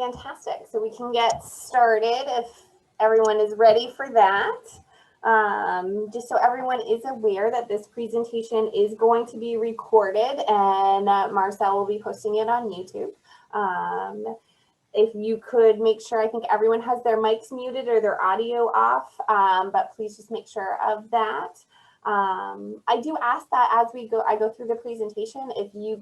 Fantastic. So we can get started if everyone is ready for that. Just so everyone is aware that this presentation is going to be recorded and Marcel will be posting it on YouTube. If you could make sure, I think everyone has their mics muted or their audio off, but please just make sure of that. I do ask that as I go through the presentation, if you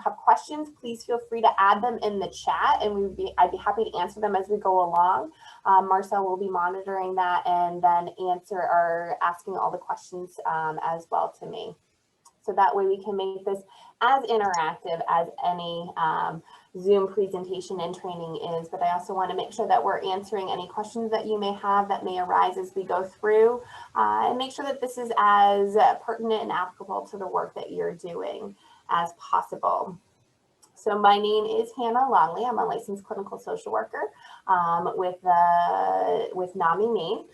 have questions, please feel free to add them in the chat and I'd be happy to answer them as we go along. Marcel will be monitoring that and then asking all the questions as well to me. So that way we can make this as interactive as any Zoom presentation and training is, but I also want to make sure that we're answering any questions that you may have that may arise as we go through and make sure that this is as pertinent and applicable to the work that you're doing as possible. So my name is Hannah Longley. I'm a licensed clinical social worker with NAMI, Maine.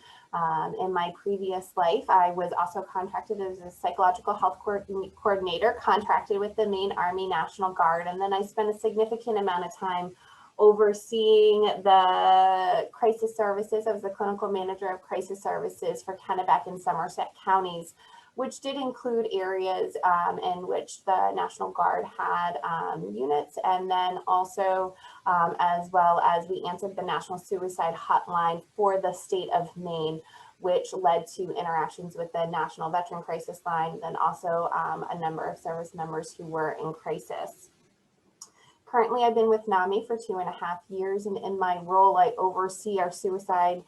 In my previous life, I was also contracted as a psychological health coordinator, contracted with the Maine Army National Guard. And then I spent a significant amount of time overseeing the crisis services. I was the clinical manager of crisis services for Kennebec and Somerset counties, which did include areas in which the National Guard had units, and then also as well as we answered the National Suicide Hotline for the state of Maine, which led to interactions with the National Veteran Crisis Line, and also a number of service members who were in crisis. Currently, I've been with NAMI for 2.5 years, and in my role, I oversee our suicide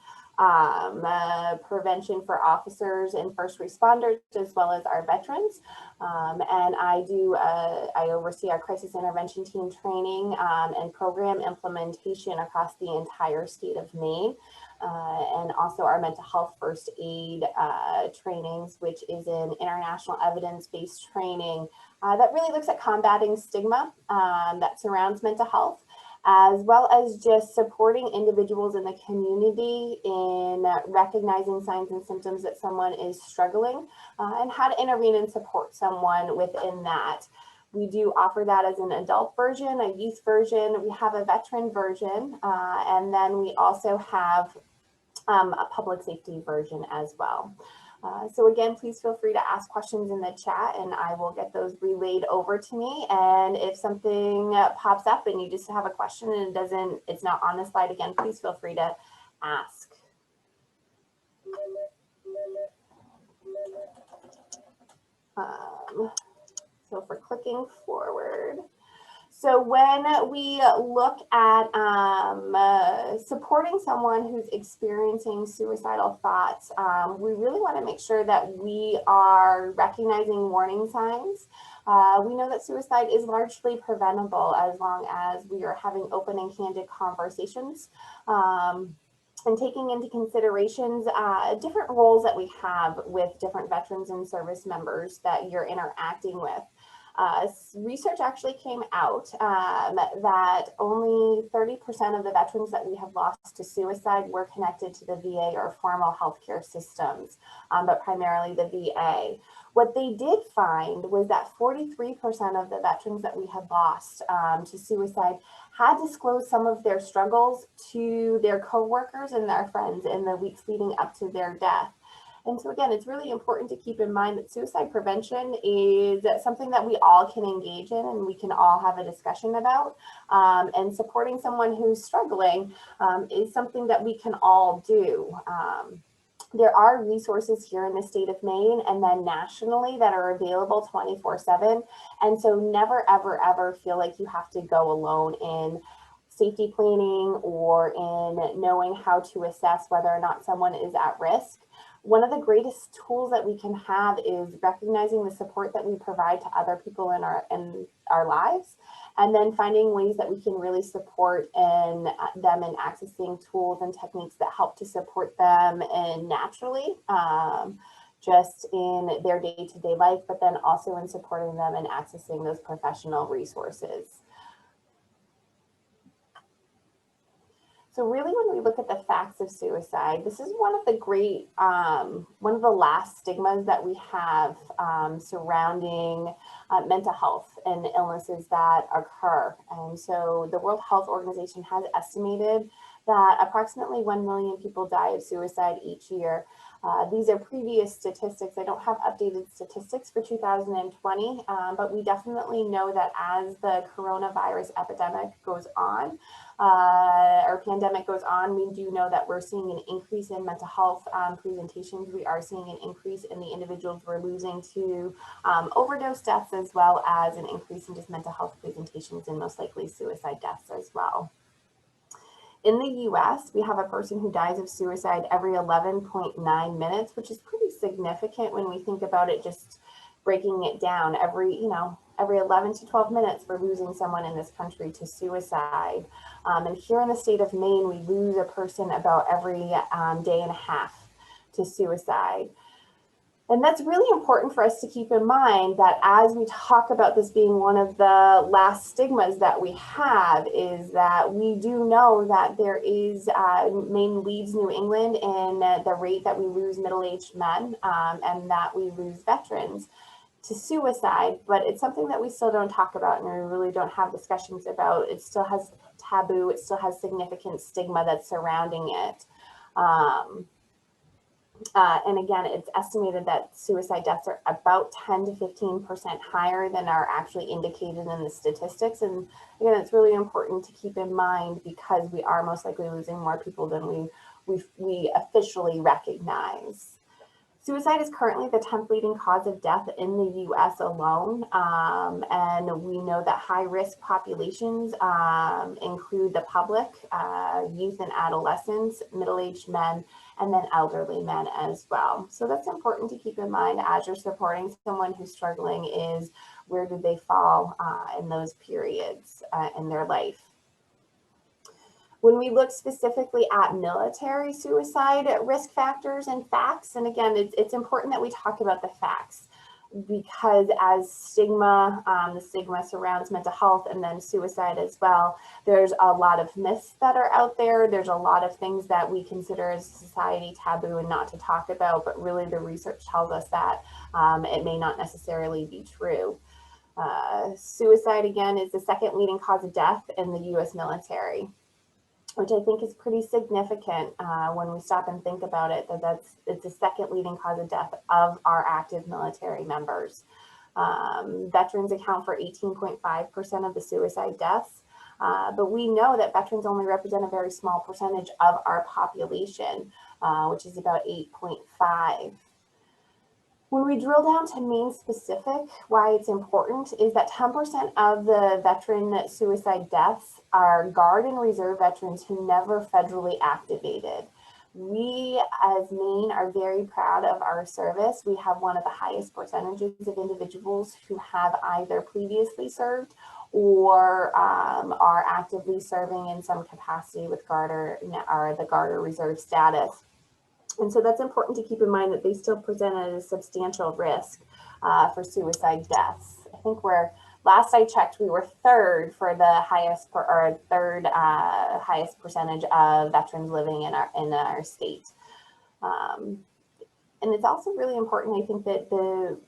prevention for officers and first responders, as well as our veterans. And I oversee our crisis intervention team training and program implementation across the entire state of Maine. And also our mental health first aid trainings, which is an international evidence-based training that really looks at combating stigma that surrounds mental health, as well as just supporting individuals in the community in recognizing signs and symptoms that someone is struggling and how to intervene and support someone within that. We do offer that as an adult version, a youth version, we have a veteran version, and then we also have a public safety version as well. So again, please feel free to ask questions in the chat and I will get those relayed over to me. And if something pops up and you just have a question and it's not on the slide again, please feel free to ask. So for clicking forward. So when we look at supporting someone who's experiencing suicidal thoughts, we really want to make sure that we are recognizing warning signs. We know that suicide is largely preventable as long as we are having open and candid conversations and taking into considerations different roles that we have with different veterans and service members that you're interacting with. Research actually came out that only 30% of the veterans that we have lost to suicide were connected to the VA or formal healthcare systems, but primarily the VA. What they did find was that 43% of the veterans that we had lost to suicide had disclosed some of their struggles to their coworkers and their friends in the weeks leading up to their death. And so again, it's really important to keep in mind that suicide prevention is something that we all can engage in and we can all have a discussion about. And supporting someone who's struggling is something that we can all do. There are resources here in the state of Maine and then nationally that are available 24/7. And so never, ever, ever feel like you have to go alone in safety planning or in knowing how to assess whether or not someone is at risk. One of the greatest tools that we can have is recognizing the support that we provide to other people in our lives, and then finding ways that we can really support them in accessing tools and techniques that help to support them and naturally, just in their day-to-day life, but then also in supporting them and accessing those professional resources. So really, when we look at the facts of suicide, this is one of the great, one of the last stigmas that we have surrounding mental health and illnesses that occur. And so the World Health Organization has estimated that approximately 1 million people die of suicide each year. These are previous statistics. I don't have updated statistics for 2020, but we definitely know that as the coronavirus epidemic goes on, or pandemic goes on, we do know that we're seeing an increase in mental health presentations. We are seeing an increase in the individuals we're losing to overdose deaths, as well as an increase in just mental health presentations and most likely suicide deaths as well. In the US, we have a person who dies of suicide every 11.9 minutes, which is pretty significant when we think about it, just breaking it down. Every 11 to 12 minutes, we're losing someone in this country to suicide. And here in the state of Maine, we lose a person about every day and a half to suicide. And that's really important for us to keep in mind, that as we talk about this being one of the last stigmas that we have, is that we do know that there is, Maine leads New England in the rate that we lose middle-aged men and that we lose veterans to suicide, but it's something that we still don't talk about and we really don't have discussions about. It still has taboo, it still has significant stigma that's surrounding it. And again, it's estimated that suicide deaths are about 10 to 15% higher than are actually indicated in the statistics. And again, it's really important to keep in mind, because we are most likely losing more people than we officially recognize. Suicide is currently the 10th leading cause of death in the US alone. And we know that high-risk populations include the public, youth and adolescents, middle-aged men, and then elderly men as well. So that's important to keep in mind as you're supporting someone who's struggling, is where do they fall in those periods in their life. When we look specifically at military suicide risk factors and facts, and again, it's important that we talk about the facts, because as the stigma surrounds mental health and then suicide as well, there's a lot of myths that are out there. There's a lot of things that we consider as a society taboo and not to talk about, but really the research tells us that it may not necessarily be true. Suicide, again, is the second leading cause of death in the US military, which I think is pretty significant when we stop and think about it, it's the second leading cause of death of our active military members. Veterans account for 18.5% of the suicide deaths, but we know that veterans only represent a very small percentage of our population, which is about 8.5. When we drill down to Maine specific, why it's important is that 10% of the veteran suicide deaths are Guard and Reserve veterans who never federally activated. We as Maine are very proud of our service. We have one of the highest percentages of individuals who have either previously served or are actively serving in some capacity with Guard or the Guard or Reserve status. And so that's important to keep in mind, that they still present a substantial risk for suicide deaths. I think last I checked, we were third for the highest, or third highest percentage of veterans living in our state. And it's also really important, I think, that the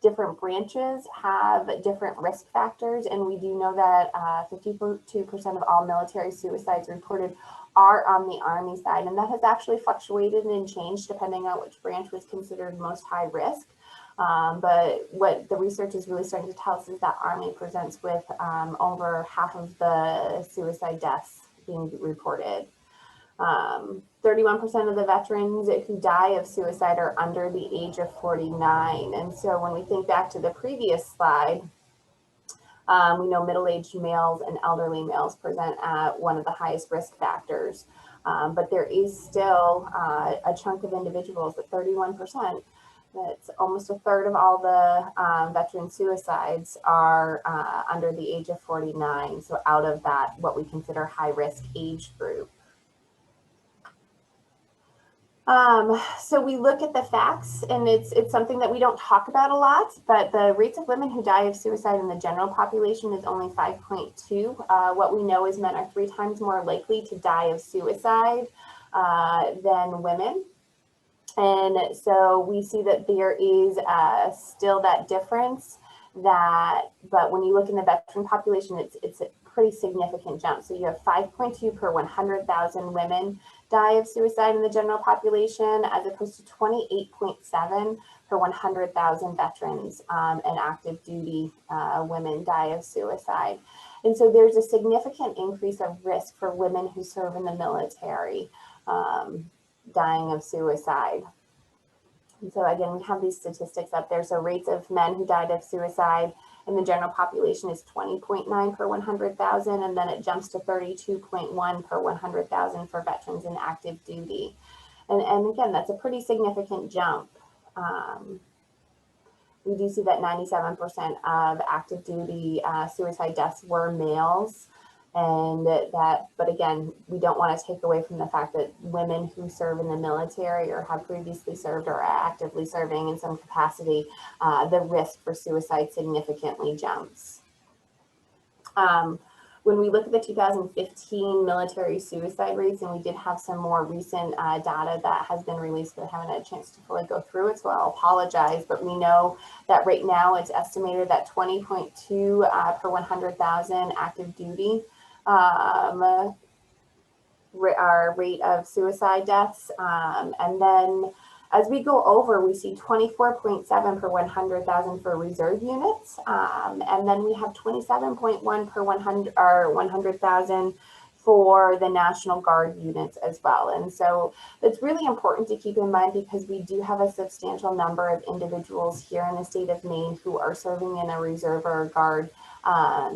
different branches have different risk factors, and we do know that 52% of all military suicides reported are on the Army side, and that has actually fluctuated and changed depending on which branch was considered most high risk. But what the research is really starting to tell us is that Army presents with over half of the suicide deaths being reported. 31% of the veterans who die of suicide are under the age of 49. And so when we think back to the previous slide, we know middle-aged males and elderly males present at one of the highest risk factors. But there is still a chunk of individuals, at 31%, that's almost a third of all the veteran suicides are under the age of 49. So out of that, what we consider high-risk age group. So we look at the facts, and it's something that we don't talk about a lot, but the rates of women who die of suicide in the general population is only 5.2. What we know is men are 3 times more likely to die of suicide than women. And so we see that there is still that difference but when you look in the veteran population, it's a pretty significant jump. So you have 5.2 per 100,000 women die of suicide in the general population, as opposed to 28.7 per 100,000 veterans and active duty women die of suicide. And so there's a significant increase of risk for women who serve in the military dying of suicide. And so again, we have these statistics up there. So rates of men who died of suicide in the general population is 20.9 per 100,000, and then it jumps to 32.1 per 100,000 for veterans in active duty. And again, that's a pretty significant jump. We do see that 97% of active duty suicide deaths were males. But again, we don't want to take away from the fact that women who serve in the military or have previously served or are actively serving in some capacity, the risk for suicide significantly jumps. When we look at the 2015 military suicide rates, and we did have some more recent data that has been released, but I haven't had a chance to fully go through it, so I'll apologize, but we know that right now it's estimated that 20.2 per 100,000 active duty our rate of suicide deaths. And then as we go over, we see 24.7 per 100,000 for reserve units. And then we have 27.1 per 100,000 for the National Guard units as well. And so it's really important to keep in mind, because we do have a substantial number of individuals here in the state of Maine who are serving in a reserve or a guard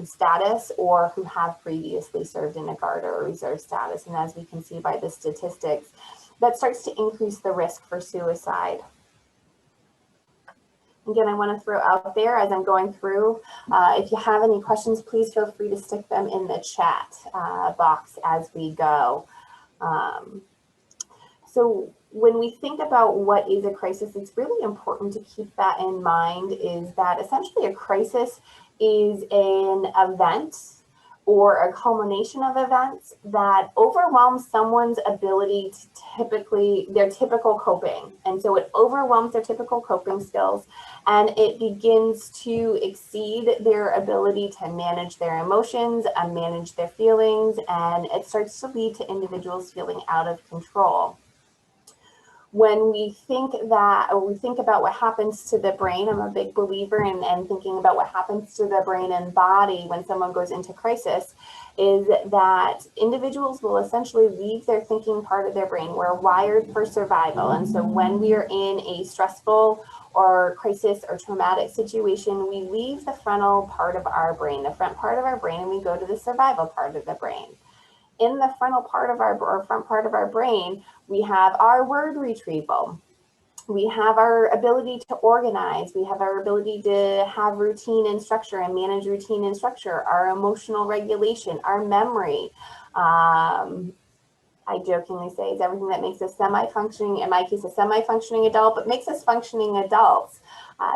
status, or who have previously served in a guard or a reserve status. And as we can see by the statistics, that starts to increase the risk for suicide. Again, I want to throw out there as I'm going through, if you have any questions, please feel free to stick them in the chat box as we go. So when we think about what is a crisis, it's really important to keep that in mind, is that essentially a crisis is an event or a culmination of events that overwhelms someone's ability to their typical coping. And so it overwhelms their typical coping skills, and it begins to exceed their ability to manage their emotions and manage their feelings, and it starts to lead to individuals feeling out of control. When we think about what happens to the brain, I'm a big believer in thinking about what happens to the brain and body when someone goes into crisis, is that individuals will essentially leave their thinking part of their brain. We're wired for survival. And so when we are in a stressful or crisis or traumatic situation, we leave the frontal part of our brain, the front part of our brain, and we go to the survival part of the brain. In the frontal part of our front part of our brain, we have our word retrieval. We have our ability to organize. We have our ability to have routine and structure and manage routine and structure, our emotional regulation, our memory. I jokingly say it's everything that makes us semi-functioning, in my case, a semi-functioning adult, but makes us functioning adults.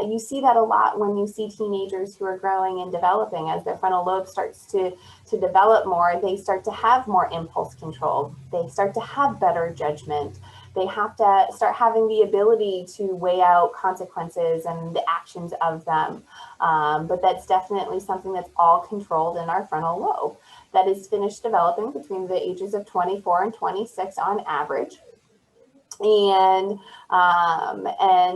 You see that a lot when you see teenagers who are growing and developing. As their frontal lobe starts to develop more, they start to have more impulse control. They start to have better judgment. They have to start having the ability to weigh out consequences and the actions of them. But that's definitely something that's all controlled in our frontal lobe that is finished developing between the ages of 24 and 26 on average. And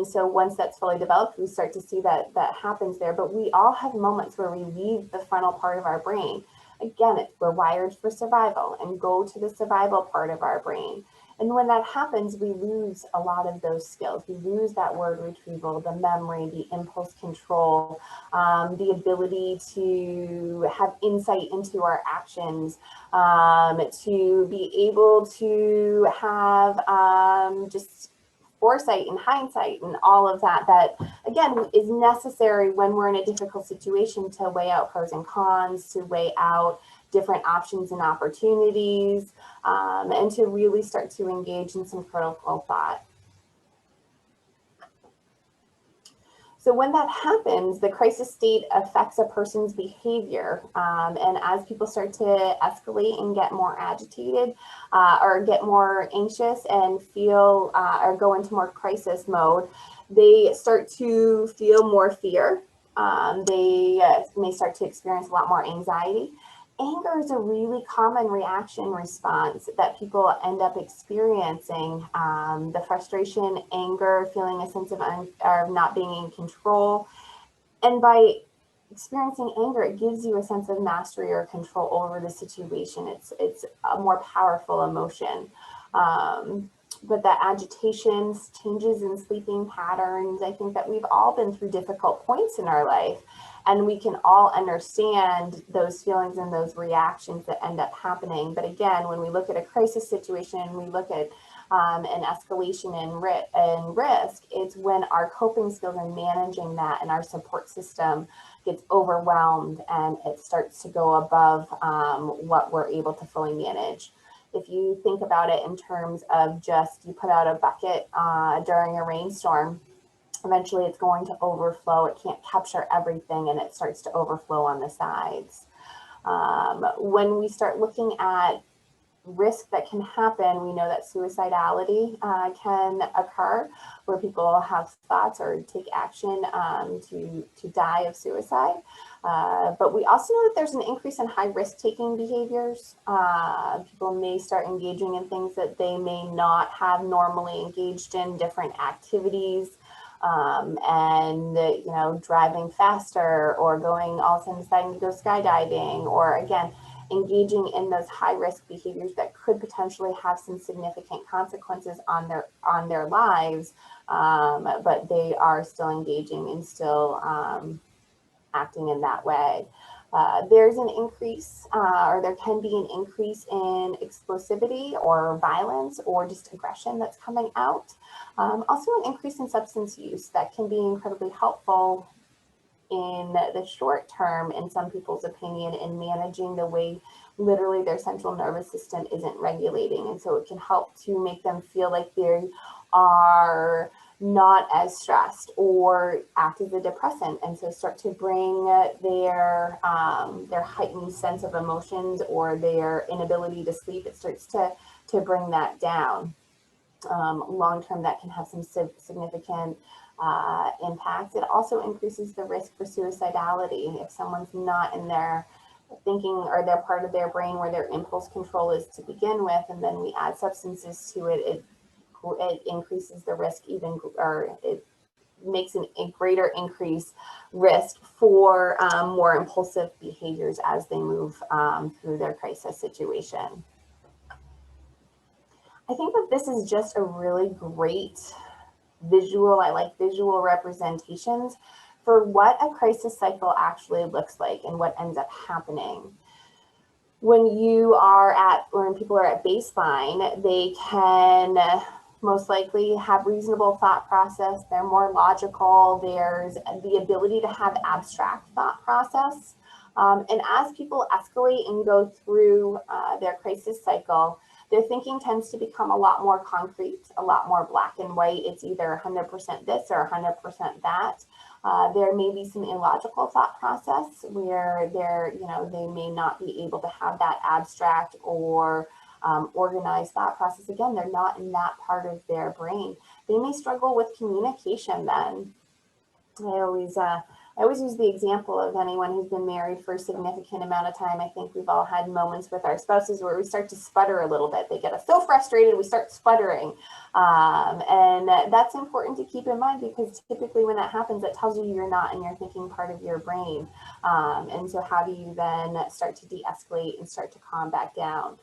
so once that's fully developed, we start to see that happens there. But we all have moments where we leave the frontal part of our brain. Again, we're wired for survival and go to the survival part of our brain. And when that happens, we lose a lot of those skills. We lose that word retrieval, the memory, the impulse control, the ability to have insight into our actions, to be able to have just foresight and hindsight and all of that, again, is necessary when we're in a difficult situation to weigh out pros and cons, to weigh out different options and opportunities, and to really start to engage in some critical thought. So when that happens, the crisis state affects a person's behavior. And as people start to escalate and get more agitated or get more anxious and feel or go into more crisis mode, they start to feel more fear. They may start to experience a lot more anxiety. Anger is a really common reaction response that people end up experiencing. The frustration, anger, feeling a sense of not being in control. And by experiencing anger, it gives you a sense of mastery or control over the situation. It's a more powerful emotion. But that agitation, changes in sleeping patterns, I think that we've all been through difficult points in our life. And we can all understand those feelings and those reactions that end up happening. But again, when we look at a crisis situation, we look at an escalation and risk, it's when our coping skills and managing that and our support system gets overwhelmed and it starts to go above what we're able to fully manage. If you think about it in terms of just you put out a bucket during a rainstorm, eventually it's going to overflow. It can't capture everything and it starts to overflow on the sides. When we start looking at risk that can happen, we know that suicidality can occur, where people have thoughts or take action to die of suicide. But we also know that there's an increase in high risk taking behaviors. People may start engaging in things that they may not have normally engaged in, different activities. And driving faster or going all of a sudden deciding to go skydiving, or again engaging in those high risk behaviors that could potentially have some significant consequences on their lives, but they are still engaging and still acting in that way. There's an increase, or there can be an increase in explosivity or violence or just aggression that's coming out. Also an increase in substance use that can be incredibly helpful in the short term, in some people's opinion, in managing the way literally their central nervous system isn't regulating. And so it can help to make them feel like they are not as stressed or act as a depressant, and so start to bring their heightened sense of emotions or their inability to sleep. It starts to bring that down. Long term, that can have some significant impacts. It also increases the risk for suicidality. If someone's not in their thinking or their part of their brain where their impulse control is to begin with, and then we add substances to it, it increases the risk or it makes a greater increase risk for more impulsive behaviors as they move through their crisis situation. I think that this is just a really great visual. I like visual representations for what a crisis cycle actually looks like and what ends up happening. When people are at baseline, they can most likely have reasonable thought process. They're more logical. There's the ability to have abstract thought process. And as people escalate and go through their crisis cycle, their thinking tends to become a lot more concrete, a lot more black and white. It's either 100% this or 100% that. There may be some illogical thought process where they may not be able to have that abstract or organized thought process. Again, they're not in that part of their brain. They may struggle with communication then. I always use the example of anyone who's been married for a significant amount of time. I think we've all had moments with our spouses where we start to sputter a little bit. They get us so frustrated, we start sputtering. And that's important to keep in mind, because typically when that happens, it tells you you're not in your thinking part of your brain. And so how do you then start to de-escalate and start to calm back down?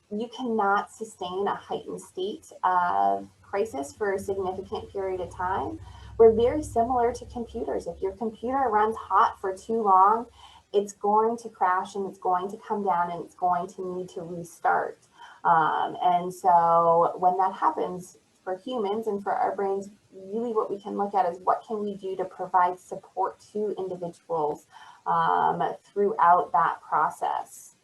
You cannot sustain a heightened state of crisis for a significant period of time. We're very similar to computers. If your computer runs hot for too long, it's going to crash and it's going to come down and it's going to need to restart. And so when that happens for humans and for our brains, really what we can look at is what can we do to provide support to individuals throughout that process.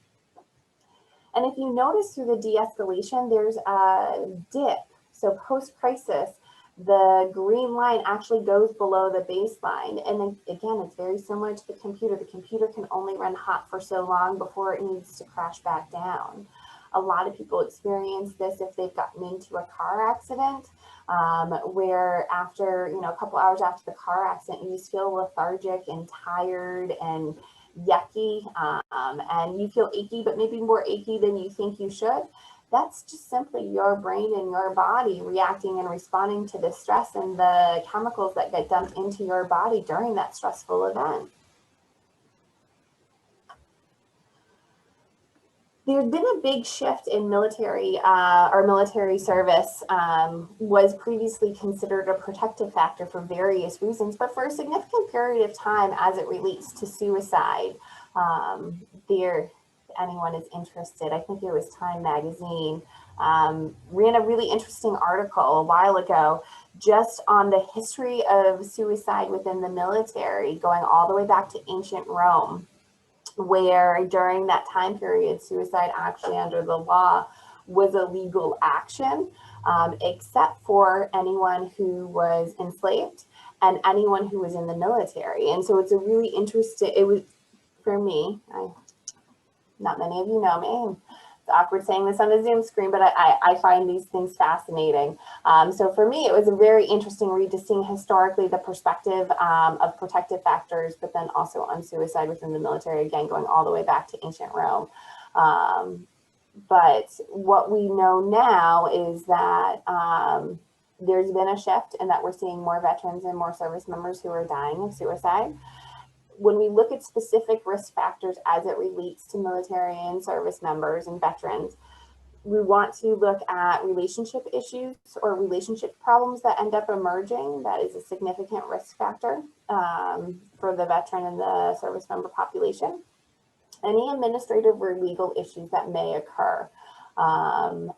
And if you notice through the de-escalation, there's a dip. So post-crisis, the green line actually goes below the baseline. And then, again, it's very similar to the computer. The computer can only run hot for so long before it needs to crash back down. A lot of people experience this if they've gotten into a car accident, where after, a couple hours after the car accident, you just feel lethargic and tired and yucky, and you feel achy, but maybe more achy than you think you should. That's just simply your brain and your body reacting and responding to the stress and the chemicals that get dumped into your body during that stressful event. There's been a big shift in military service. Was previously considered a protective factor for various reasons, but for a significant period of time as it relates to suicide. Anyone is interested, I think it was Time Magazine, ran a really interesting article a while ago just on the history of suicide within the military, going all the way back to ancient Rome, where during that time period, suicide actually under the law was a legal action, except for anyone who was enslaved and anyone who was in the military. And so it's a really interesting, it was, for me, not many of you know me. It's awkward saying this on a Zoom screen, but I find these things fascinating. So for me, it was a very interesting read to see historically the perspective of protective factors, but then also on suicide within the military, again, going all the way back to ancient Rome. But what we know now is that there's been a shift and that we're seeing more veterans and more service members who are dying of suicide. When we look at specific risk factors as it relates to military and service members and veterans, we want to look at relationship issues or relationship problems that end up emerging. That is a significant risk factor for the veteran and the service member population. Any administrative or legal issues that may occur,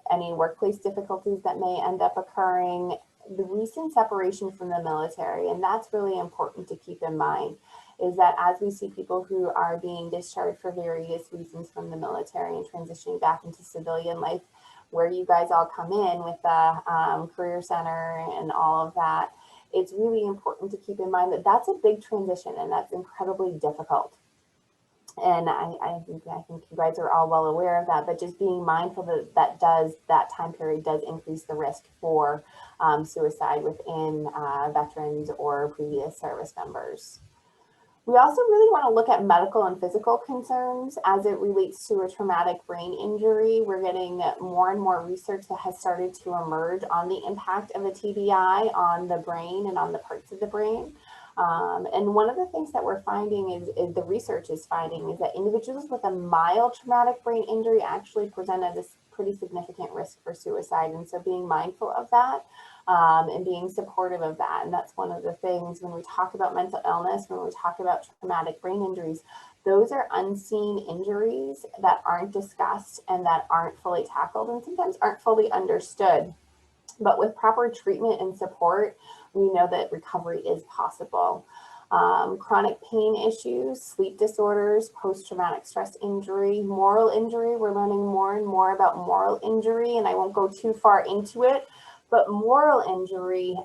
any workplace difficulties that may end up occurring, the recent separation from the military, and that's really important to keep in mind, is that as we see people who are being discharged for various reasons from the military and transitioning back into civilian life, where you guys all come in with the Career Center and all of that, it's really important to keep in mind that that's a big transition and that's incredibly difficult. And I think you guys are all well aware of that, but just being mindful that that time period does increase the risk for suicide within veterans or previous service members. We also really want to look at medical and physical concerns as it relates to a traumatic brain injury. We're getting more and more research that has started to emerge on the impact of a TBI on the brain and on the parts of the brain. And one of the things that we're finding is the research is finding is that individuals with a mild traumatic brain injury actually present at a pretty significant risk for suicide. And so being mindful of that and being supportive of that. And that's one of the things when we talk about mental illness, when we talk about traumatic brain injuries, those are unseen injuries that aren't discussed and that aren't fully tackled and sometimes aren't fully understood. But with proper treatment and support, we know that recovery is possible. Chronic pain issues, sleep disorders, post-traumatic stress injury, moral injury. We're learning more and more about moral injury, and I won't go too far into it, but moral injury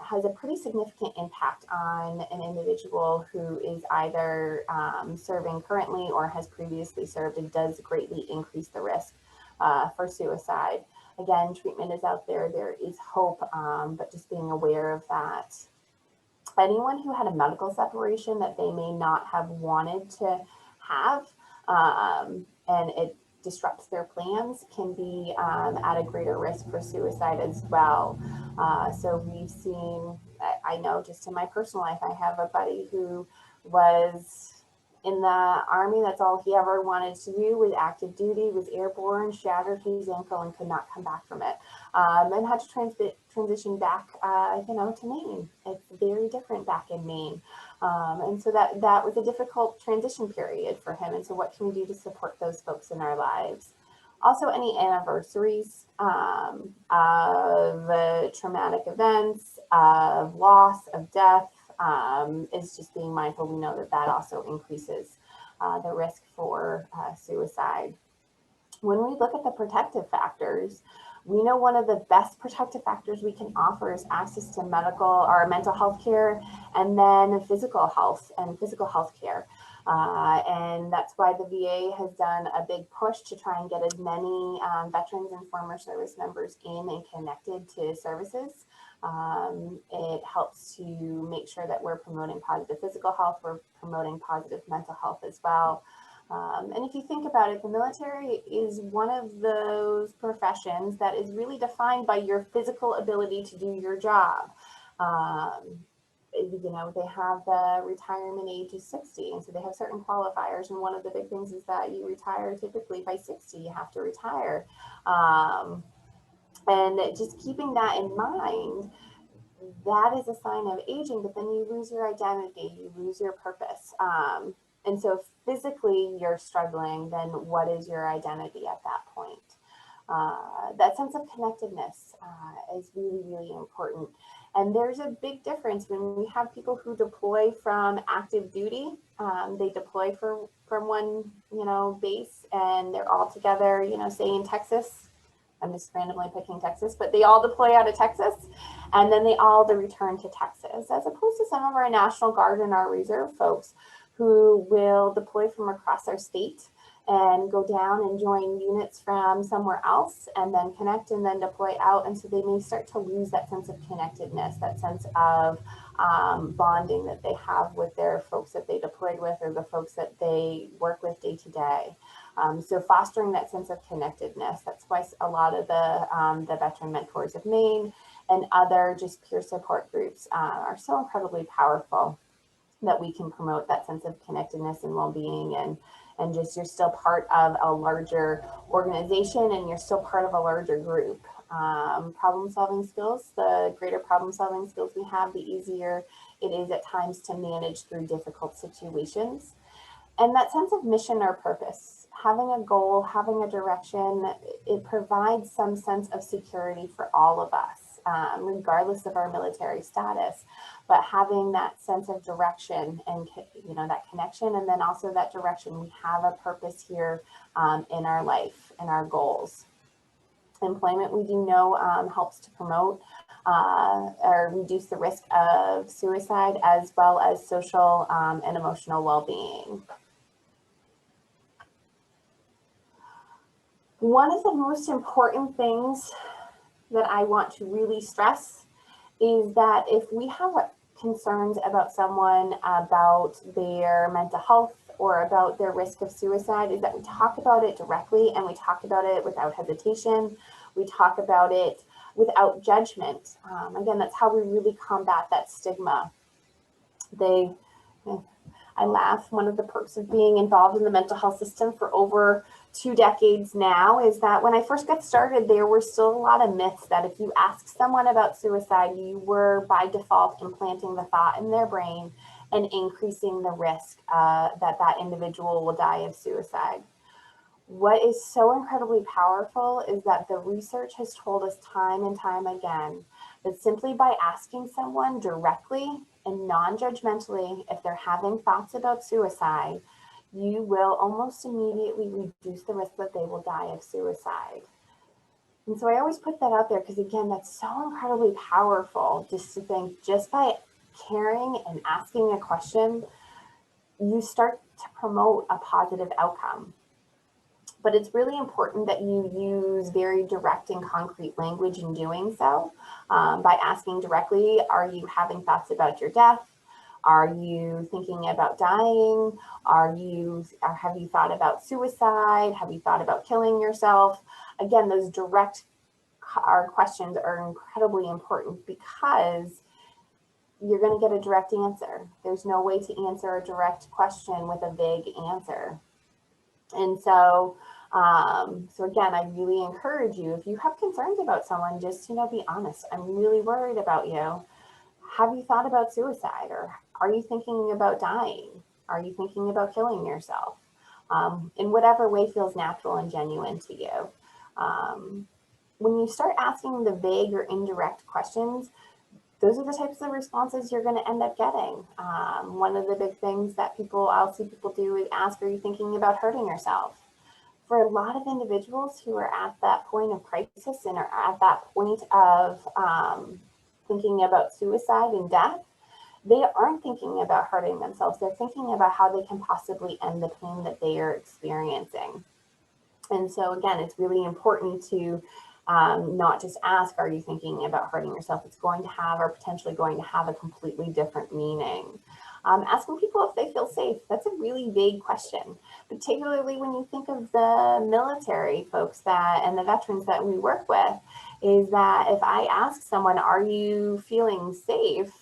has a pretty significant impact on an individual who is either serving currently or has previously served. It does greatly increase the risk for suicide. Again, treatment is out there, there is hope, but just being aware of that. Anyone who had a medical separation that they may not have wanted to have, and it disrupts their plans, can be at a greater risk for suicide as well. So we've seen, I know just in my personal life, I have a buddy who was in the Army. That's all he ever wanted to do was active duty, was airborne, shattered his ankle and could not come back from it. And had to transition back, to Maine. It's very different back in Maine. And so that was a difficult transition period for him. And so what can we do to support those folks in our lives? Also, any anniversaries of traumatic events, of loss, of death, is just being mindful. We know that that also increases the risk for suicide. When we look at the protective factors, we know one of the best protective factors we can offer is access to medical or mental health care, and then physical health and physical health care. And that's why the VA has done a big push to try and get as many veterans and former service members in and connected to services. It helps to make sure that we're promoting positive physical health, we're promoting positive mental health as well. And if you think about it, the military is one of those professions that is really defined by your physical ability to do your job. You know, they have the retirement age is 60, and so they have certain qualifiers. And one of the big things is that you retire typically by 60, you have to retire. And just keeping that in mind, that is a sign of aging, but then you lose your identity, you lose your purpose. And so if physically you're struggling, then what is your identity at that point? That sense of connectedness is really, really important. And there's a big difference when we have people who deploy from active duty. They deploy from one, you know, base, and they're all together, you know, say in Texas. I'm just randomly picking Texas, but they all deploy out of Texas, and then they all return to Texas, as opposed to some of our National Guard and our reserve folks who will deploy from across our state and go down and join units from somewhere else and then connect and then deploy out. And so they may start to lose that sense of connectedness, that sense of bonding that they have with their folks that they deployed with or the folks that they work with day to day. So fostering that sense of connectedness, that's why a lot of the Veteran Mentors of Maine and other just peer support groups are so incredibly powerful, that we can promote that sense of connectedness and well-being, and just you're still part of a larger organization and you're still part of a larger group. Problem-solving skills, the greater problem-solving skills we have, the easier it is at times to manage through difficult situations. And that sense of mission or purpose, having a goal, having a direction, it provides some sense of security for all of us, regardless of our military status. But having that sense of direction and, you know, that connection, and then also that direction, we have a purpose here in our life and our goals. Employment, we do know, helps to promote or reduce the risk of suicide, as well as social and emotional well-being. One of the most important things that I want to really stress is that if we have concerns about someone, about their mental health or about their risk of suicide, is that we talk about it directly, and we talk about it without hesitation. We talk about it without judgment. Again, that's how we really combat that stigma. I laugh, one of the perks of being involved in the mental health system for over 2 decades now is that when I first got started, there were still a lot of myths that if you ask someone about suicide, you were by default implanting the thought in their brain and increasing the risk that that individual will die of suicide. What is so incredibly powerful is that the research has told us time and time again that simply by asking someone directly and non-judgmentally if they're having thoughts about suicide, you will almost immediately reduce the risk that they will die of suicide. And so I always put that out there because, again, that's so incredibly powerful, just to think, just by caring and asking a question, you start to promote a positive outcome. But it's really important that you use very direct and concrete language in doing so. By asking directly, are you having thoughts about your death? Are you thinking about dying? Have you thought about suicide? Have you thought about killing yourself? Again, those direct questions are incredibly important because you're going to get a direct answer. There's no way to answer a direct question with a vague answer. And so again, I really encourage you, if you have concerns about someone, just, be honest. I'm really worried about you. Have you thought about suicide, or are you thinking about dying? Are you thinking about killing yourself? In whatever way feels natural and genuine to you. When you start asking the vague or indirect questions, those are the types of responses you're going to end up getting. One of the big things that I'll see people do is ask, are you thinking about hurting yourself? For a lot of individuals who are at that point of crisis and are at that point of thinking about suicide and death, they aren't thinking about hurting themselves. They're thinking about how they can possibly end the pain that they are experiencing. And so again, it's really important to not just ask, are you thinking about hurting yourself? It's going to have, or potentially going to have, a completely different meaning. Asking people if they feel safe, that's a really vague question, particularly when you think of the military folks and the veterans that we work with, is that if I ask someone, are you feeling safe?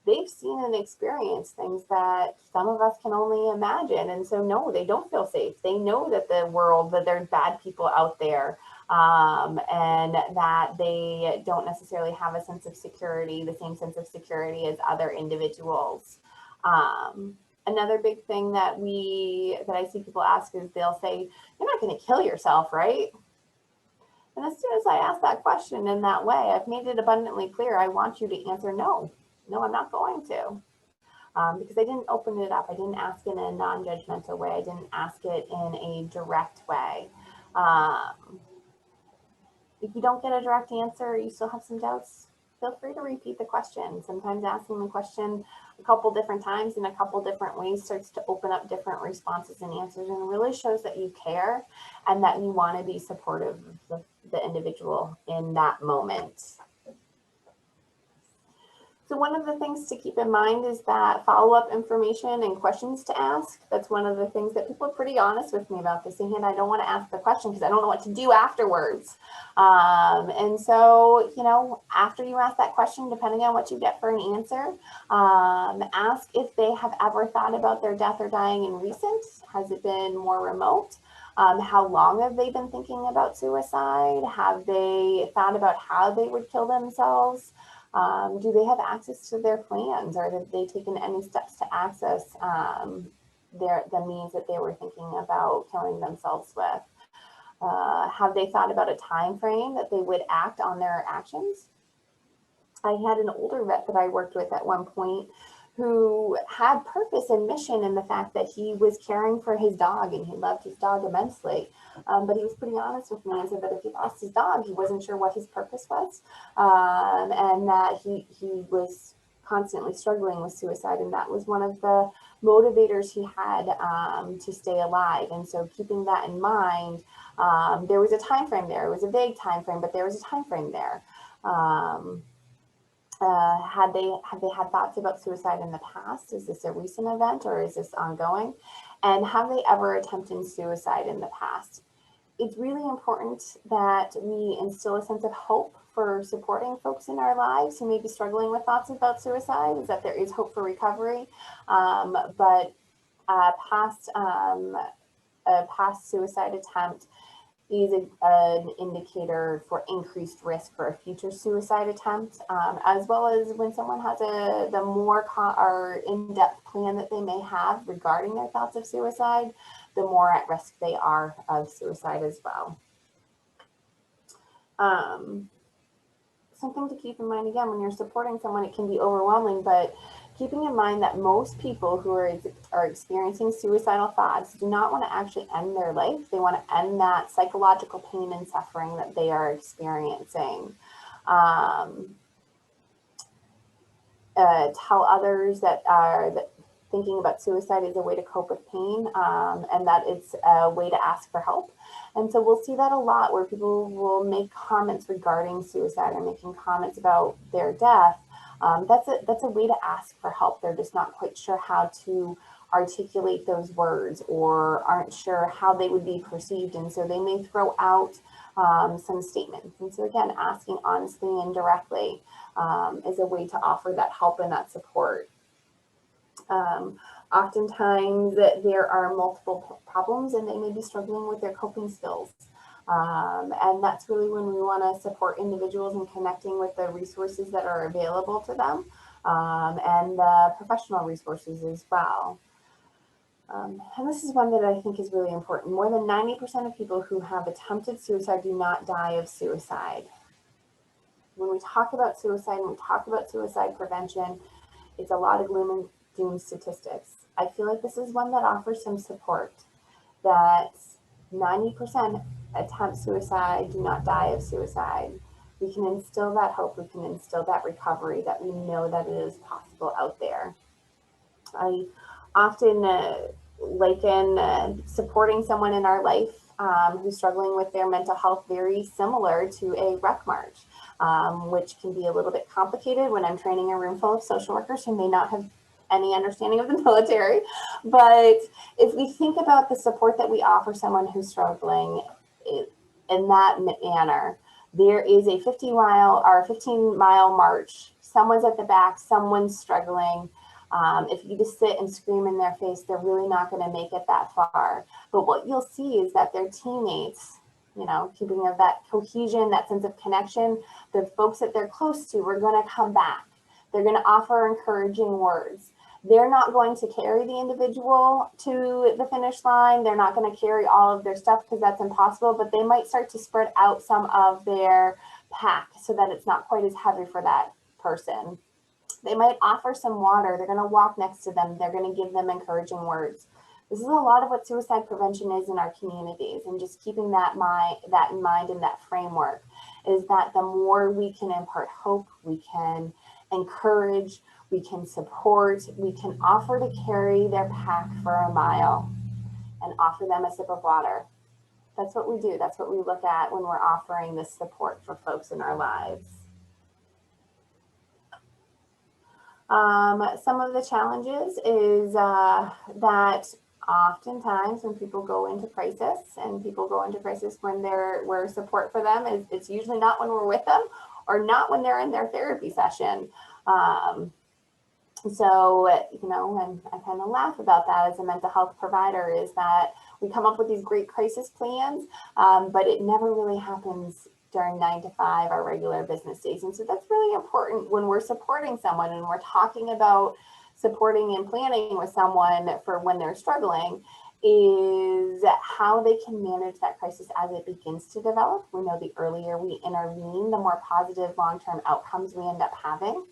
They've seen and experienced things that some of us can only imagine. And so, no, they don't feel safe. They know that that there's bad people out there, and that they don't necessarily have a sense of security, the same sense of security as other individuals. Another big thing that I see people ask is they'll say, you're not going to kill yourself, right? And as soon as I ask that question in that way, I've made it abundantly clear, I want you to answer no. No, I'm not going to. Because I didn't open it up. I didn't ask in a non-judgmental way. I didn't ask it in a direct way. If you don't get a direct answer, you still have some doubts, feel free to repeat the question. Sometimes asking the question a couple different times in a couple different ways starts to open up different responses and answers, and really shows that you care and that you want to be supportive of the individual in that moment. So one of the things to keep in mind is that follow-up information and questions to ask. That's one of the things that people are pretty honest with me about. They say, "Hey, I don't want to ask the question because I don't know what to do afterwards." And so, after you ask that question, depending on what you get for an answer, ask if they have ever thought about their death or dying in recent. Has it been more remote? How long have they been thinking about suicide? Have they thought about how they would kill themselves? Do they have access to their plans, or have they taken any steps to access the means that they were thinking about killing themselves with? Have they thought about a time frame that they would act on their actions? I had an older vet that I worked with at one point who had purpose and mission in the fact that he was caring for his dog and he loved his dog immensely. But he was pretty honest with me and said that if he lost his dog, he wasn't sure what his purpose was, and that he was constantly struggling with suicide. And that was one of the motivators he had to stay alive. And so keeping that in mind, there was a time frame there. It was a vague time frame, but there was a time frame there. Had they had thoughts about suicide in the past? Is this a recent event or is this ongoing? And have they ever attempted suicide in the past? It's really important that we instill a sense of hope for supporting folks in our lives who may be struggling with thoughts about suicide, is that there is hope for recovery. But a past suicide attempt is an indicator for increased risk for a future suicide attempt, as well as when someone has the more or in-depth plan that they may have regarding their thoughts of suicide, the more at risk they are of suicide as well. Something to keep in mind, again, when you're supporting someone, it can be overwhelming, but keeping in mind that most people who are experiencing suicidal thoughts do not want to actually end their life. They want to end that psychological pain and suffering that they are experiencing. Tell others that thinking about suicide is a way to cope with pain, and that it's a way to ask for help. And so we'll see that a lot where people will make comments regarding suicide or making comments about their death. That's a way to ask for help. They're just not quite sure how to articulate those words or aren't sure how they would be perceived. And so they may throw out some statements. And so again, asking honestly and directly is a way to offer that help and that support. Oftentimes there are multiple problems and they may be struggling with their coping skills. And that's really when we want to support individuals in connecting with the resources that are available to them, and the professional resources as well. And this is one that I think is really important. More than 90% of people who have attempted suicide do not die of suicide. when we talk about suicide and we talk about suicide prevention, it's a lot of gloom and doom statistics. I feel like this is one that offers some support, that 90% attempt suicide, do not die of suicide. We can instill that hope, we can instill that recovery, that we know that it is possible out there. I often liken supporting someone in our life who's struggling with their mental health very similar to a rec march, which can be a little bit complicated when I'm training a room full of social workers who may not have any understanding of the military. But if we think about the support that we offer someone who's struggling in that manner, there is a 50-mile or 15-mile march. Someone's at the back, someone's struggling. If you just sit and scream in their face, they're really not going to make it that far. But what you'll see is that their teammates, you know, keeping of that cohesion, that sense of connection, the folks that they're close to are going to come back. They're going to offer encouraging words. They're not going to carry the individual to the finish line. They're not going to carry all of their stuff because that's impossible, but they might start to spread out some of their pack so that it's not quite as heavy for that person. They might offer some water. They're going to walk next to them. They're going to give them encouraging words. This is a lot of what suicide prevention is in our communities, and just keeping that in mind and that framework is that the more we can impart hope, we can encourage, we can support, we can offer to carry their pack for a mile and offer them a sip of water. That's what we do. That's what we look at when we're offering this support for folks in our lives. Some of the challenges is that oftentimes when people go into crisis, and people go into crisis when we're support for them, it's usually not when we're with them or not when they're in their therapy session. So, you know, and I kind of laugh about that as a mental health provider, is that we come up with these great crisis plans, but it never really happens during 9 to 5, our regular business days. And so that's really important when we're supporting someone and we're talking about supporting and planning with someone for when they're struggling, is how they can manage that crisis as it begins to develop. We know the earlier we intervene, the more positive long-term outcomes we end up having.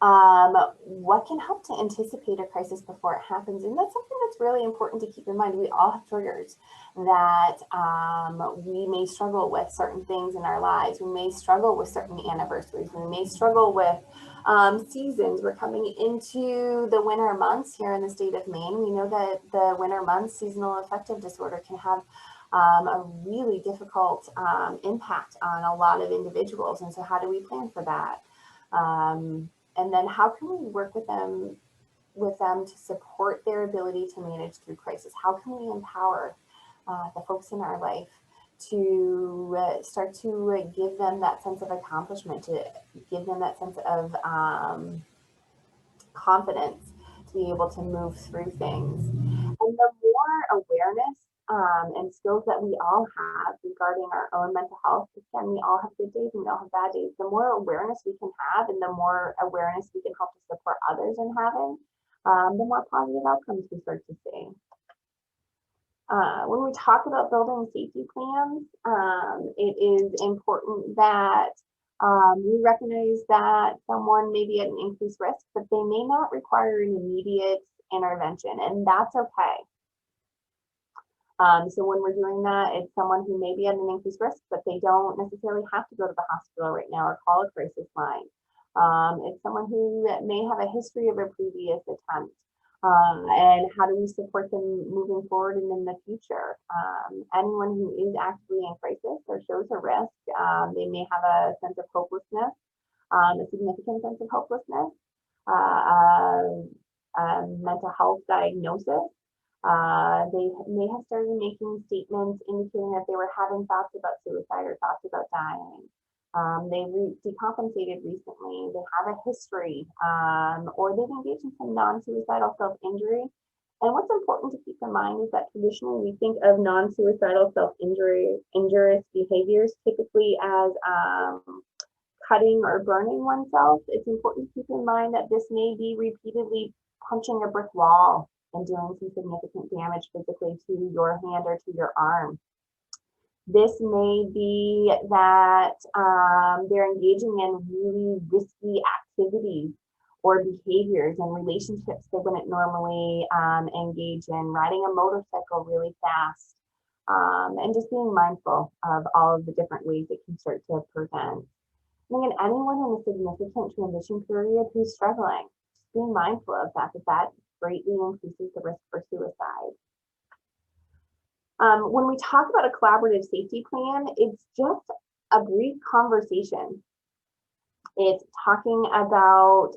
What can help to anticipate a crisis before it happens? And that's something that's really important to keep in mind. We all have triggers that we may struggle with certain things in our lives. We may struggle with certain anniversaries. We may struggle with seasons. We're coming into the winter months here in the state of Maine. We know that the winter months, seasonal affective disorder, can have a really difficult impact on a lot of individuals. And so how do we plan for that? And then how can we work with them to support their ability to manage through crisis? How can we empower the folks in our life to start to give them that sense of accomplishment, to give them that sense of confidence to be able to move through things? And the more awareness and skills that we all have regarding our own mental health, again, we all have good days and we all have bad days. The more awareness we can have and the more awareness we can help to support others in having, the more positive outcomes we start to see. When we talk about building safety plans, it is important that we recognize that someone may be at an increased risk, but they may not require an immediate intervention, and that's okay. So when we're doing that, it's someone who may be at an increased risk, but they don't necessarily have to go to the hospital right now or call a crisis line. It's someone who may have a history of a previous attempt. And how do we support them moving forward and in the future? Anyone who is actively in crisis or shows a risk, they may have a sense of hopelessness, a significant sense of hopelessness, mental health diagnosis. They may have started making statements indicating that they were having thoughts about suicide or thoughts about dying. They decompensated recently, they have a history, or they've engaged in some non-suicidal self-injury. And what's important to keep in mind is that traditionally we think of non-suicidal injurious behaviors typically as cutting or burning oneself. It's important to keep in mind that this may be repeatedly punching a brick wall and doing some significant damage physically to your hand or to your arm. This may be that they're engaging in really risky activities or behaviors and relationships they wouldn't normally engage in, riding a motorcycle really fast, and just being mindful of all of the different ways it can start to present. I think anyone in a significant transition period who's struggling, just being mindful of that greatly increases the risk for suicide. When we talk about a collaborative safety plan, it's just a brief conversation. It's talking about,